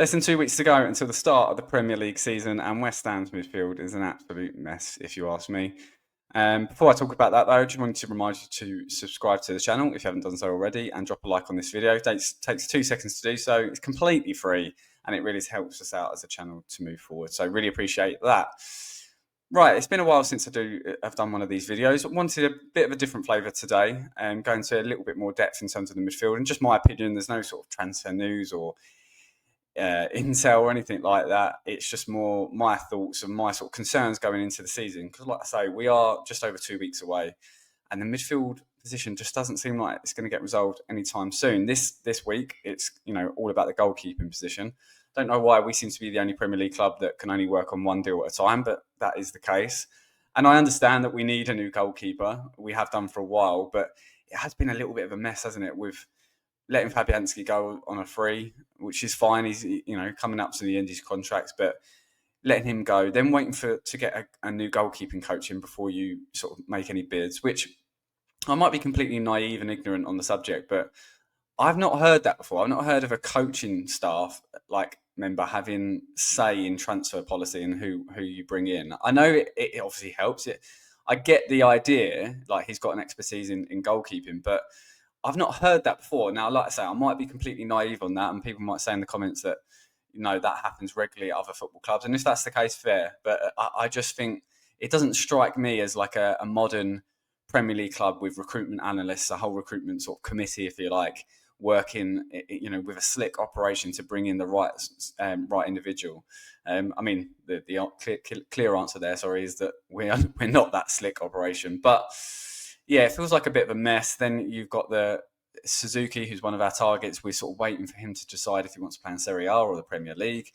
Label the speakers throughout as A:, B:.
A: Less than 2 weeks to go until the start of the Premier League season, and West Ham's midfield is an absolute mess, if you ask me. Before I talk about that, though, I just wanted to remind you to subscribe to the channel if you haven't done so already, and drop a like on this video. It takes 2 seconds to do so. It's completely free, and it really helps us out as a channel to move forward. So really appreciate that. Right, it's been a while since I've done one of these videos. I wanted a bit of a different flavour today, and go into a little bit more depth in terms of the midfield, and just my opinion. There's no sort of transfer news or intel or anything like that. It's just more my thoughts and my sort of concerns going into the season, because like I say, we are just over 2 weeks away, and the midfield position just doesn't seem like it's going to get resolved anytime soon. This week, it's all about the goalkeeping position. Don't know why we seem to be the only Premier League club that can only work on one deal at a time, but that is the case. And I understand that we need a new goalkeeper. We have done for a while, but it has been a little bit of a mess, hasn't it, with letting Fabianski go on a free, which is fine. He's coming up to the end of his contract, but letting him go, then waiting to get a new goalkeeping coach in before you sort of make any bids, which I might be completely naive and ignorant on the subject, but I've not heard that before. I've not heard of a coaching staff member having say in transfer policy and who you bring in. I know it obviously helps. I get the idea, like he's got an expertise in goalkeeping, but I've not heard that before. Now, like I say, I might be completely naive on that, and people might say in the comments that, that happens regularly at other football clubs. And if that's the case, fair. But I just think it doesn't strike me as like a modern Premier League club with recruitment analysts, a whole recruitment sort of committee, if you like, working, with a slick operation to bring in the right individual. I mean, the clear answer there, is that we're not that slick operation, but yeah, it feels like a bit of a mess. Then you've got the Suzuki, who's one of our targets. We're sort of waiting for him to decide if he wants to play in Serie A or the Premier League.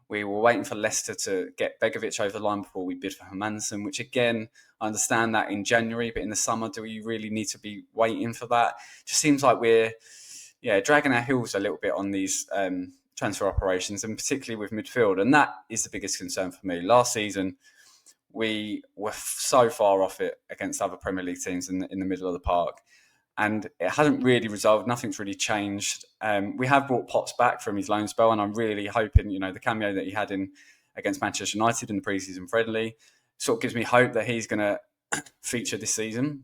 A: We were waiting for Leicester to get Begovic over the line before we bid for Hermansen, which again, I understand that in January, but in the summer, do we really need to be waiting for that? It just seems like we're dragging our heels a little bit on these transfer operations, and particularly with midfield. And that is the biggest concern for me. Last season, we were so far off it against other Premier League teams in the middle of the park, and it hasn't really resolved. Nothing's really changed. We have brought Potts back from his loan spell, and I'm really hoping, the cameo that he had in against Manchester United in the pre-season friendly sort of gives me hope that he's going to feature this season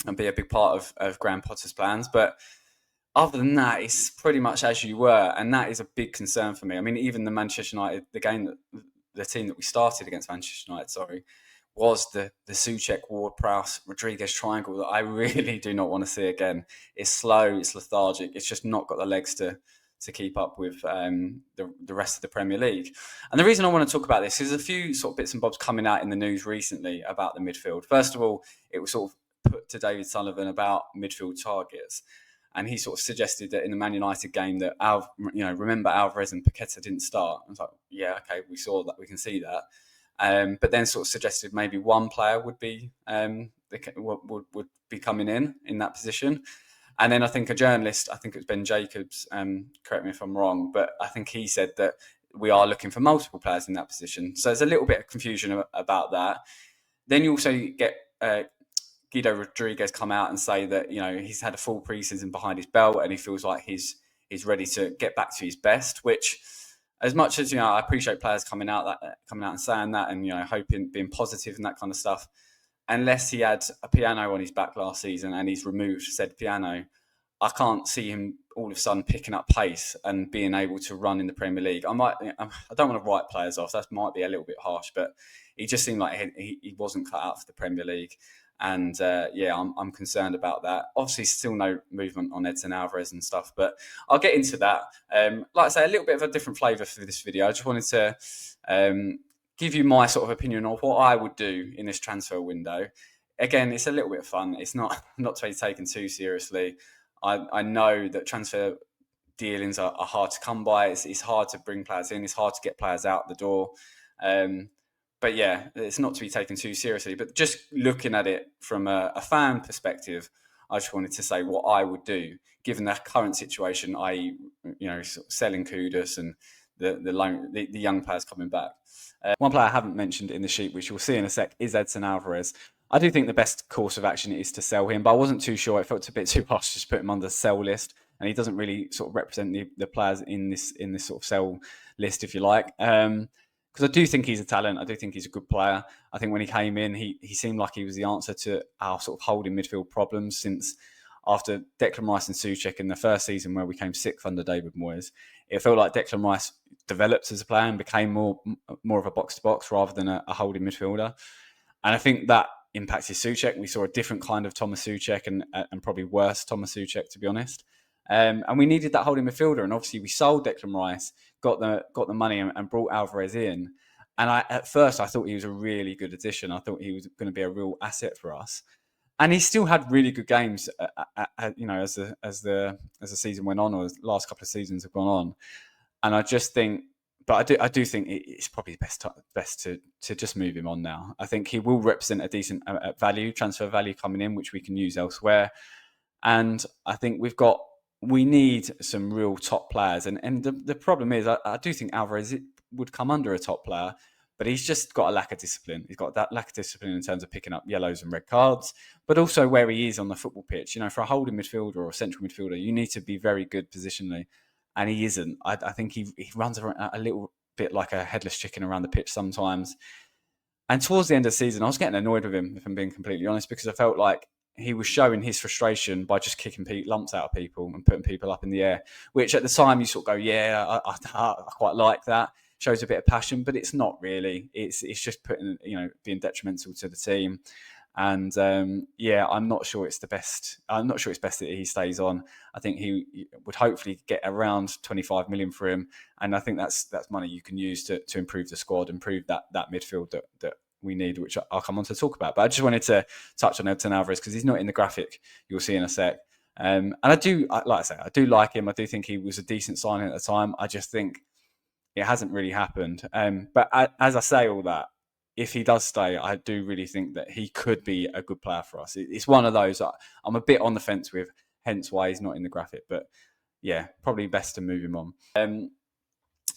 A: and be a big part of Graham Potter's plans. But other than that, it's pretty much as you were, and that is a big concern for me. I mean, even the Manchester United, the team that we started against Manchester United, was the Souček, Ward-Prowse, Rodriguez triangle that I really do not want to see again. It's slow, it's lethargic, it's just not got the legs to keep up with the rest of the Premier League. And the reason I want to talk about this is a few sort of bits and bobs coming out in the news recently about the midfield. First of all, it was sort of put to David Sullivan about midfield targets. And he sort of suggested that in the Man United game that remember Alvarez and Paqueta didn't start. I was like, yeah, okay, we saw that, we can see that. But then sort of suggested maybe one player would be would be coming in that position. And then I think a journalist, I think it was Ben Jacobs, correct me if I'm wrong, but I think he said that we are looking for multiple players in that position. So there's a little bit of confusion about that. Then you also get Guido Rodriguez come out and say that he's had a full preseason behind his belt and he feels like he's ready to get back to his best. Which, as much as I appreciate players coming out and saying that, and hoping, being positive and that kind of stuff, unless he had a piano on his back last season and he's removed said piano, I can't see him all of a sudden picking up pace and being able to run in the Premier League. I don't want to write players off. That might be a little bit harsh, but he just seemed like he wasn't cut out for the Premier League. And I'm concerned about that. Obviously, still no movement on Edson Alvarez and stuff, but I'll get into that. Like I say, a little bit of a different flavour for this video. I just wanted to give you my sort of opinion of what I would do in this transfer window. Again, it's a little bit of fun. It's not to be taken too seriously. I know that transfer dealings are hard to come by. It's hard to bring players in. It's hard to get players out the door. But yeah, it's not to be taken too seriously. But just looking at it from a fan perspective, I just wanted to say what I would do given the current situation, i.e., sort of selling Kudus and the young players coming back. One player I haven't mentioned in the sheet, which you'll see in a sec, is Edson Alvarez. I do think the best course of action is to sell him, but I wasn't too sure. It felt a bit too harsh to just put him on the sell list. and he doesn't really sort of represent the players in this sort of sell list, if you like. Because I do think he's a talent. I do think he's a good player. I think when he came in, he seemed like he was the answer to our sort of holding midfield problems since after Declan Rice and Souček in the first season where we came sixth under David Moyes. It felt like Declan Rice developed as a player and became more of a box-to-box rather than a holding midfielder. And I think that impacted Souček. We saw a different kind of Thomas Souček and probably worse Thomas Souček, to be honest. And we needed that holding midfielder. And obviously we sold Declan Rice, got the money and brought Alvarez in. And at first I thought he was a really good addition. I thought he was going to be a real asset for us. And he still had really good games, you know, as the season went on, or the last couple of seasons have gone on. And I just think, but I do think it's probably best to just move him on now. I think he will represent a decent transfer value coming in, which we can use elsewhere. And I think we need some real top players. And the problem is, I do think Alvarez would come under a top player, but he's just got a lack of discipline. He's got that lack of discipline in terms of picking up yellows and red cards, but also where he is on the football pitch. You know, for a holding midfielder or a central midfielder, you need to be very good positionally, and he isn't. I think he runs around a little bit like a headless chicken around the pitch sometimes. And towards the end of the season, I was getting annoyed with him, if I'm being completely honest, because I felt like he was showing his frustration by just kicking lumps out of people and putting people up in the air, which at the time you sort of go, yeah, I quite like that. Shows a bit of passion, but it's not really. It's just being detrimental to the team. And I'm not sure it's the best. I'm not sure it's best that he stays on. I think he would hopefully get around 25 million for him, and I think that's money you can use to improve the squad, improve that midfield that we need, which I'll come on to talk about. But I just wanted to touch on Edson Alvarez because he's not in the graphic you'll see in a sec. And I do like him. I do think he was a decent signing at the time. I just think it hasn't really happened. But as I say all that, if he does stay, I do really think that he could be a good player for us. It's one of those I'm a bit on the fence with, hence why he's not in the graphic. But yeah, probably best to move him on.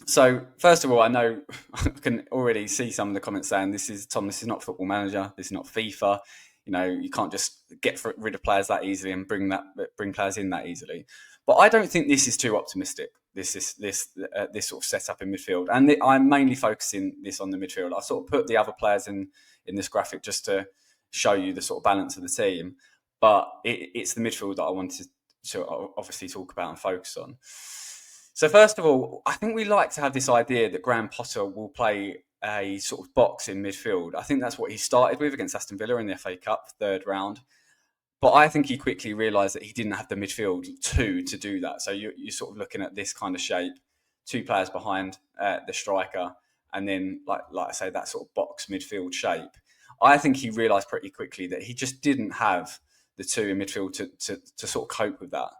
A: So first of all, I know I can already see some of the comments saying this is not Football Manager, this is not FIFA. You know, you can't just get rid of players that easily and bring players in that easily. But I don't think this is too optimistic. This sort of setup in midfield, and I'm mainly focusing this on the midfield. I sort of put the other players in this graphic just to show you the sort of balance of the team. But it's the midfield that I wanted to obviously talk about and focus on. So first of all, I think we like to have this idea that Graham Potter will play a sort of box in midfield. I think that's what he started with against Aston Villa in the FA Cup, third round. But I think he quickly realised that he didn't have the midfield to do that. So you're sort of looking at this kind of shape, two players behind the striker, and then, like I say, that sort of box midfield shape. I think he realised pretty quickly that he just didn't have the two in midfield to sort of cope with that.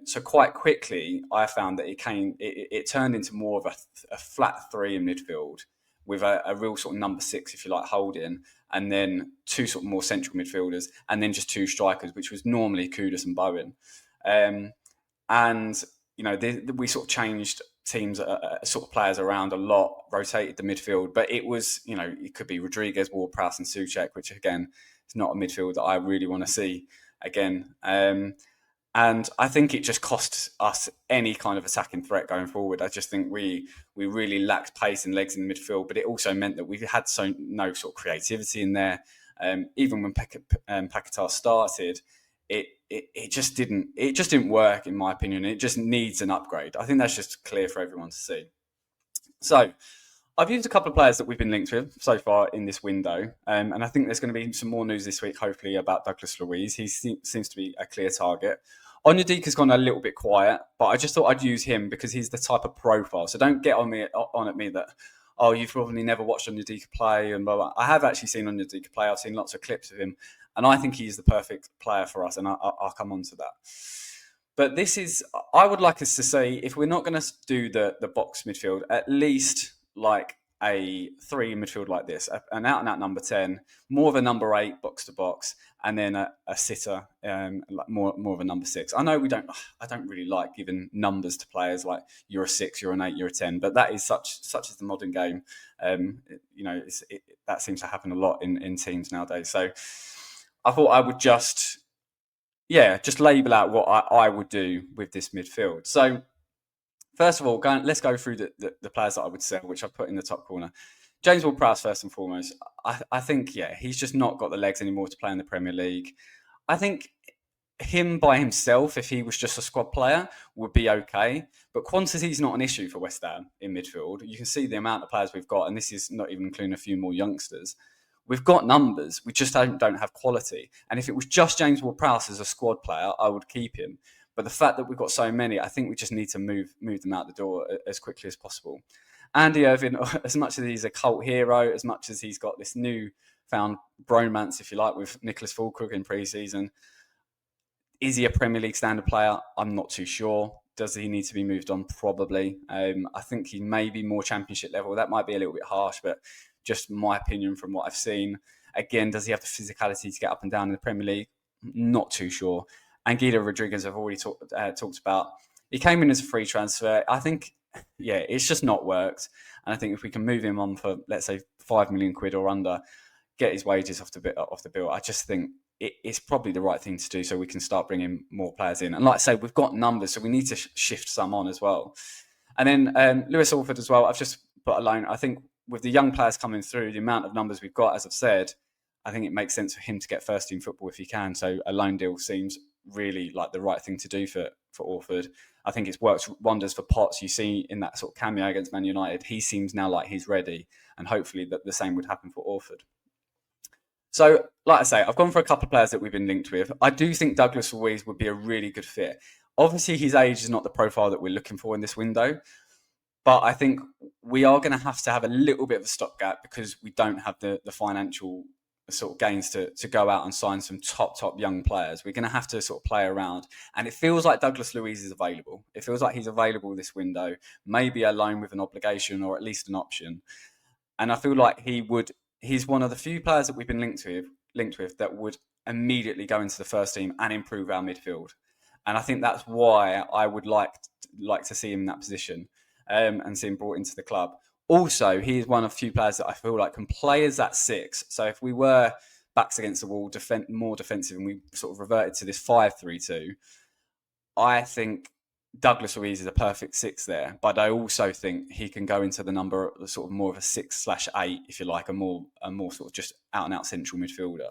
A: So quite quickly, I found that it turned into more of a flat three in midfield with a real sort of number six, if you like, holding, and then two sort of more central midfielders, and then just two strikers, which was normally Kudus and Bowen. And, you know, we sort of changed teams, sort of players around a lot, rotated the midfield, but it was, you know, it could be Rodriguez, Ward-Prowse and Souček, which again, is not a midfield that I really want to see again. And I think it just cost us any kind of attacking threat going forward. I just think we really lacked pace and legs in the midfield, but it also meant that we had no sort of creativity in there. Even when Paquetá started, it just didn't work, in my opinion. It just needs an upgrade. I think that's just clear for everyone to see. So I've used a couple of players that we've been linked with so far in this window, and I think there's going to be some more news this week, hopefully, about Douglas Luiz. He seems to be a clear target. Onyedika's gone a little bit quiet, but I just thought I'd use him because he's the type of profile. So don't get on at me that, oh, you've probably never watched Onyedika play and blah, blah. I have actually seen Onyedika play. I've seen lots of clips of him, and I think he's the perfect player for us, and I'll come on to that. But I would like us to say, if we're not going to do the box midfield, at least like a three midfield like this, an out-and-out number 10, more of a number 8 box-to-box, and then a sitter, like more of a number 6. I know I don't really like giving numbers to players like you're a 6, you're an 8, you're a 10, but that is such as the modern game. You know, that seems to happen a lot in teams nowadays. So I thought I would just yeah, just label out what I would do with this midfield. So first of all, let's go through the players that I would sell, which I've put in the top corner. James Ward-Prowse, first and foremost. I think, yeah, he's just not got the legs anymore to play in the Premier League. I think him by himself, if he was just a squad player, would be okay. But quantity is not an issue for West Ham in midfield. You can see the amount of players we've got, and this is not even including a few more youngsters. We've got numbers, we just don't have quality. And if it was just James Ward-Prowse as a squad player, I would keep him. But the fact that we've got so many, I think we just need to move them out the door as quickly as possible. Andy Irvine, as much as he's a cult hero, as much as he's got this new found bromance, if you like, with Nicholas Fulkrug in pre-season, is he a Premier League standard player? I'm not too sure. Does he need to be moved on? Probably. I think he may be more Championship level. That might be a little bit harsh, but just my opinion from what I've seen. Again, does he have the physicality to get up and down in the Premier League? Not too sure. And Guido Rodriguez, I've already talked about. He came in as a free transfer. I think, yeah, it's just not worked. And I think if we can move him on for, let's say, £5 million or under, get his wages off the bill, I just think it's probably the right thing to do so we can start bringing more players in. And like I say, we've got numbers, so we need to shift some on as well. And then Lewis Orford as well, I've just put a loan. I think with the young players coming through, the amount of numbers we've got, as I've said, I think it makes sense for him to get first team football if he can. So a loan deal seems really like the right thing to do for Orford. I think it's worked wonders for Potts. You see in that sort of cameo against Man United, he seems now like he's ready, and hopefully that the same would happen for Orford. So, like I say, I've gone for a couple of players that we've been linked with. I do think Douglas Luiz would be a really good fit. Obviously, his age is not the profile that we're looking for in this window, but I think we are going to have a little bit of a stopgap because we don't have the financial sort of gains to go out and sign some top young players. We're going to have to sort of play around, and it feels like Douglas Luiz is available. It feels like he's available this window, maybe a loan with an obligation or at least an option. And I feel like he's one of the few players that we've been linked with that would immediately go into the first team and improve our midfield. And I think that's why I would like to see him in that position and see him brought into the club. Also, he is one of the few players that I feel like can play as that 6. So if we were backs against the wall, more defensive, and we sort of reverted to this 5-3-2, I think Douglas Luiz is a perfect 6 there, but I also think he can go into the number sort of more of a 6/8, if you like, a more sort of just out and out central midfielder.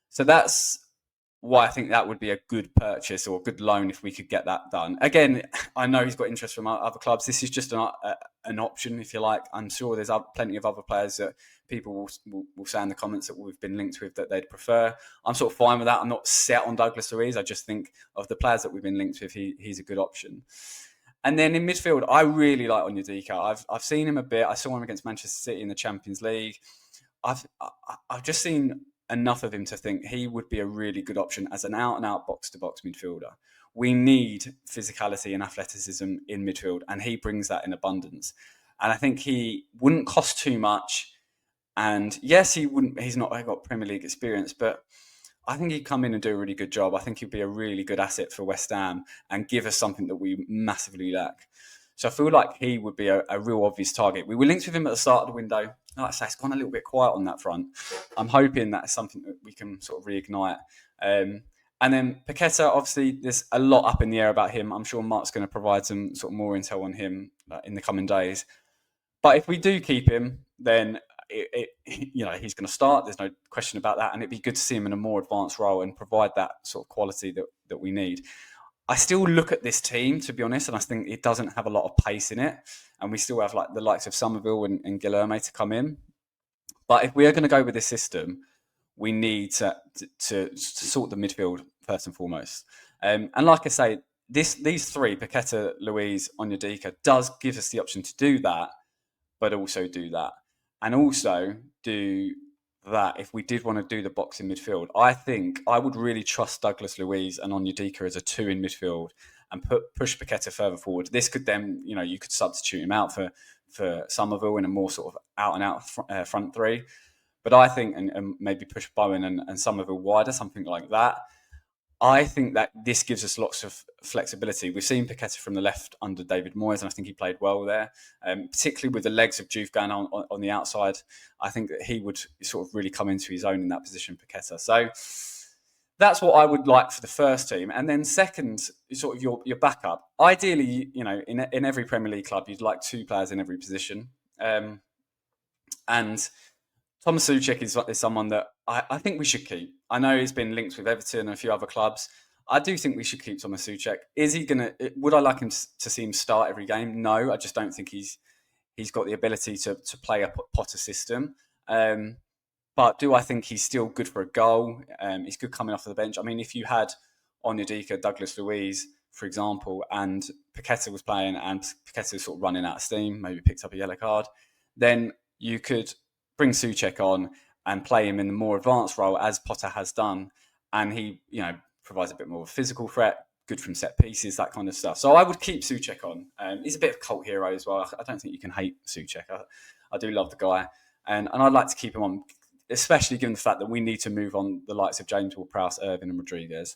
A: So that's why I think that would be a good purchase or a good loan if we could get that done. Again, I know he's got interest from other clubs. This is just an option, if you like. I'm sure there's plenty of other players that people will say in the comments that we've been linked with that they'd prefer. I'm sort of fine with that. I'm not set on Douglas Luiz. I just think of the players that we've been linked with, he's a good option. And then in midfield, I really like Onyedika. I've seen him a bit. I saw him against Manchester City in the Champions League. I've just seen enough of him to think he would be a really good option as an out-and-out box-to-box midfielder. We need physicality and athleticism in midfield, and he brings that in abundance. And I think he wouldn't cost too much. And yes, he's not got Premier League experience, but I think he'd come in and do a really good job. I think he'd be a really good asset for West Ham and give us something that we massively lack. So I feel like he would be a real obvious target. We were linked with him at the start of the window. Like I say, it's gone a little bit quiet on that front. I'm hoping that's something that we can sort of reignite. And then Paqueta, obviously, there's a lot up in the air about him. I'm sure Mark's going to provide some sort of more intel on him in the coming days. But if we do keep him, then he's going to start. There's no question about that. And it'd be good to see him in a more advanced role and provide that sort of quality that we need. I still look at this team, to be honest, and I think it doesn't have a lot of pace in it. And we still have like the likes of Somerville and Guilherme to come in. But if we are going to go with this system, we need to sort the midfield first and foremost. And like I say, these three, Paqueta, Luiz, Onyedika, does give us the option to do that, but also do that. And also do that if we did want to do the box in midfield. I think I would really trust Douglas Luiz and Onyedika as a 2 in midfield and push Paqueta further forward. This could then, you could substitute him out for Somerville in a more sort of out-and-out front 3. But I think, and maybe push Bowen and Somerville wider, something like that. I think that this gives us lots of flexibility. We've seen Paqueta from the left under David Moyes, and I think he played well there, particularly with the legs of Juve going on the outside. I think that he would sort of really come into his own in that position, Paqueta. So That's what I would like for the first team. And then second, sort of your backup. Ideally, in every Premier League club, you'd like 2 players in every position. And Thomas Souček is someone that I think we should keep. I know he's been linked with Everton and a few other clubs. I do think we should keep Thomas Souček. Is he going to? Would I like him to see him start every game? No, I just don't think he's got the ability to play a Potter system. But do I think he's still good for a goal? He's good coming off the bench. I mean, if you had Onyedika, Douglas Luiz, for example, and Paqueta was playing and Paqueta was sort of running out of steam, maybe picked up a yellow card, then you could bring Souček on and play him in the more advanced role as Potter has done. And he, provides a bit more of a physical threat, good from set pieces, that kind of stuff. So I would keep Souček on. He's a bit of a cult hero as well. I don't think you can hate Souček. I do love the guy. And I'd like to keep him on, especially given the fact that we need to move on the likes of James Ward-Prowse, Irvin and Rodriguez.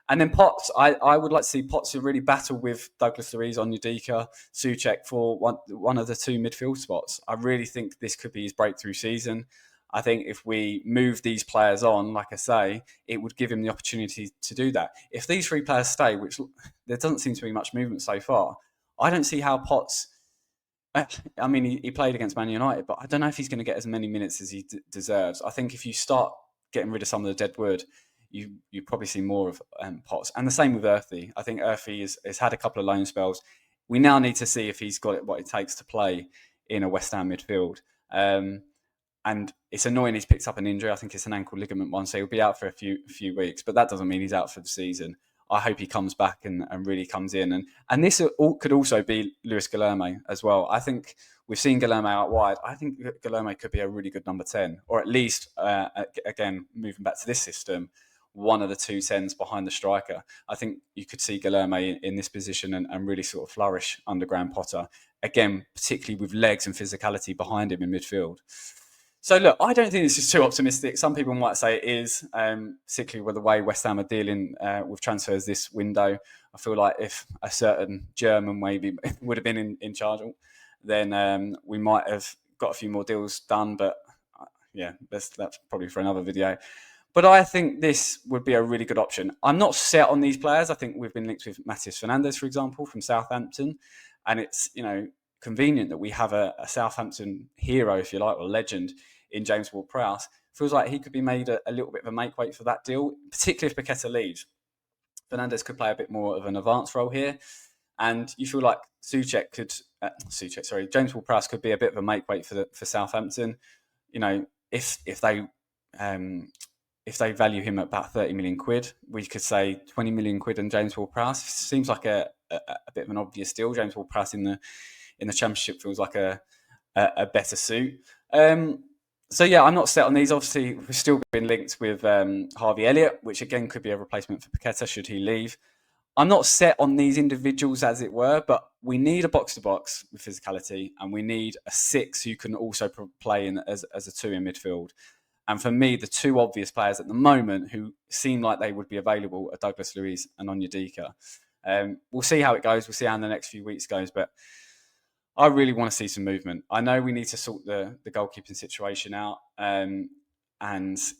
A: And then Potts, I would like to see Potts really battle with Douglas Luiz, Onyedika, Souček for one of the 2 midfield spots. I really think this could be his breakthrough season. I think if we move these players on, like I say, it would give him the opportunity to do that. If these 3 players stay, which there doesn't seem to be much movement so far, I don't see how Potts... I mean, he played against Man United, but I don't know if he's going to get as many minutes as he deserves. I think if you start getting rid of some of the dead wood, you probably see more of Potts. And the same with Earthy. I think Earthy has had a couple of loan spells. We now need to see if he's got what it takes to play in a West Ham midfield. And it's annoying he's picked up an injury. I think it's an ankle ligament one, so he'll be out for a few weeks. But that doesn't mean he's out for the season. I hope he comes back and really comes in. And this could also be Luis Guilherme as well. I think we've seen Guilherme out wide. I think Guilherme could be a really good number 10, or at least, again, moving back to this system, one of the 2 10s behind the striker. I think you could see Guilherme in this position and really sort of flourish under Graham Potter. Again, particularly with legs and physicality behind him in midfield. So look, I don't think this is too optimistic. Some people might say it is, particularly with the way West Ham are dealing with transfers this window. I feel like if a certain German maybe would have been in charge, then we might have got a few more deals done. But that's probably for another video. But I think this would be a really good option. I'm not set on these players. I think we've been linked with Matheus Fernandes, for example, from Southampton. And it's, convenient that we have a Southampton hero, if you like, or legend in James Ward-Prowse. Feels like he could be made a little bit of a make-weight for that deal, particularly if Paqueta leaves. Fernandes could play a bit more of an advanced role here. And you feel like James Ward-Prowse could be a bit of a make-weight for Southampton. If they value him at about 30 million quid, we could say 20 million quid on James Ward-Prowse. Seems like a bit of an obvious deal. James Ward-Prowse in the Championship feels like a better suit. So yeah, I'm not set on these. Obviously, we've still been linked with Harvey Elliott, which again could be a replacement for Paqueta should he leave. I'm not set on these individuals, as it were, but we need a box-to-box with physicality, and we need a 6 who can also play as a 2 in midfield. And for me, the 2 obvious players at the moment who seem like they would be available are Douglas Luiz and Onyedika. We'll see how it goes. We'll see how the next few weeks goes, but I really want to see some movement. I know we need to sort the goalkeeping situation out, and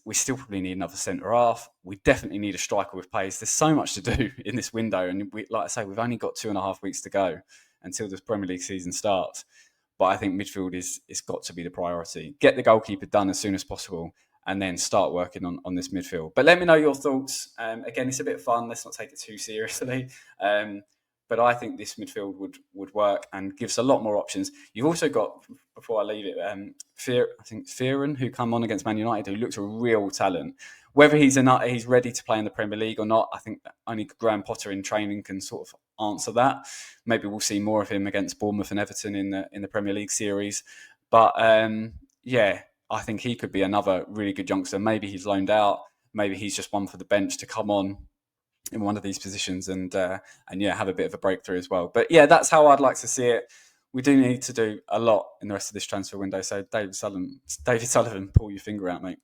A: we still probably need another centre-half. We definitely need a striker with pace. There's so much to do in this window, and like I say, we've only got 2.5 weeks to go until the Premier League season starts. But I think midfield is got to be the priority. Get the goalkeeper done as soon as possible, and then start working on this midfield. But let me know your thoughts. Again, it's a bit fun. Let's not take it too seriously. But I think this midfield would work and gives a lot more options. You've also got, before I leave it, I think Fearon, who come on against Man United, who looks a real talent. Whether he's ready to play in the Premier League or not, I think only Graham Potter in training can sort of answer that. Maybe we'll see more of him against Bournemouth and Everton in the Premier League series. But I think he could be another really good youngster. Maybe he's loaned out. Maybe he's just one for the bench to come on in one of these positions and have a bit of a breakthrough as well. But yeah, that's how I'd like to see it. We do need to do a lot in the rest of this transfer window. So David Sullivan, pull your finger out, mate.